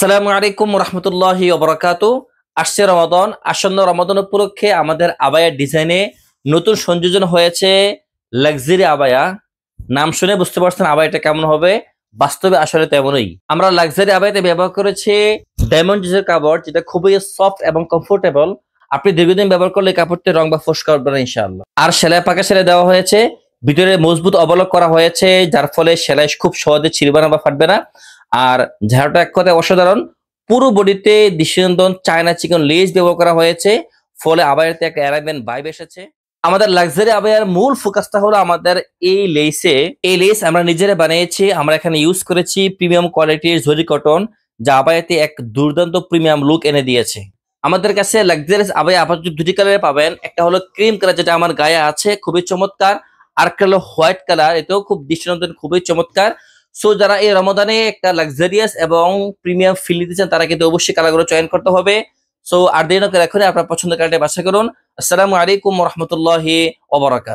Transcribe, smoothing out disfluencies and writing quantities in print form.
আসসালামু আলাইকুম রহমতুল্লাহি ওবরাকাতু। আসছে রমাদান, আসন্ন রমাদান উপলক্ষে আমাদের আবায়ার ডিজাইনে নতুন সংযোজন হয়েছে লাক্সারি আবায়া। নাম শুনে বুঝতে পারছেন আবায়াটা কেমন হবে, বাস্তবে আসলে তেমনই। আমরা লাক্সারি আবায়াতে ব্যবহার করেছি ডায়মন্ড জিজের কাপড়, যেটা খুবই সফট এবং কমফোর্টেবল। আপনি দীর্ঘদিন ব্যবহার করলে কাপড়টি রং বা ফোস্কা উঠবে না ইনশাআল্লাহ। আর সেলাই পাকা সেলাই দেওয়া হয়েছে, ভিতরে মজবুত অবলক করা হয়েছে, যার ফলে সেলাই খুব সহজে ছিঁড়বে না বা ফাটবে না। আর ঝাড়ুটা এক কথায় অসাধারণ। পুরো বডিতে দৃষ্টিনন্দন চায়না চিকন লেস ব্যবহার করা হয়েছে, ফলে আবায়াতে একটা অ্যারাবিয়ান ভাইব এসেছে। আমাদের লাক্সারি আবায়ার মূল ফোকাসটা হলো আমাদের এই লেসে। এই লেস আমরা নিজেরা বানিয়েছি। আমরা এখানে ইউজ করেছি প্রিমিয়াম কোয়ালিটির জরি কটন, যা আবায়াতে এক দুর্দান্ত প্রিমিয়াম লুক এনে দিয়েছে। আমাদের কাছে লাক্সারিয়াস আবায়া আপাতত দুটি কালারে পাবেন। একটা হলো ক্রিম কালার, যেটা আমার গায়ে আছে, খুবই চমৎকার। আর একটা হলো হোয়াইট কালার, এটাও খুব দৃষ্টিনন্দন, খুবই চমৎকার। সো যারা এই রমাদানে একটা লাক্সারিয়াস এবং প্রিমিয়াম ফিল দিতে চান, তারা কিন্তু অবশ্যই কালারগুলো চয়ন করতে হবে। সো আর দেরি না করে এখনই আপনার পছন্দের কালারটা বাছাই করুন। আসসালামু আলাইকুম রহমতুল্লাহি ওয়া বারাকাতুহু।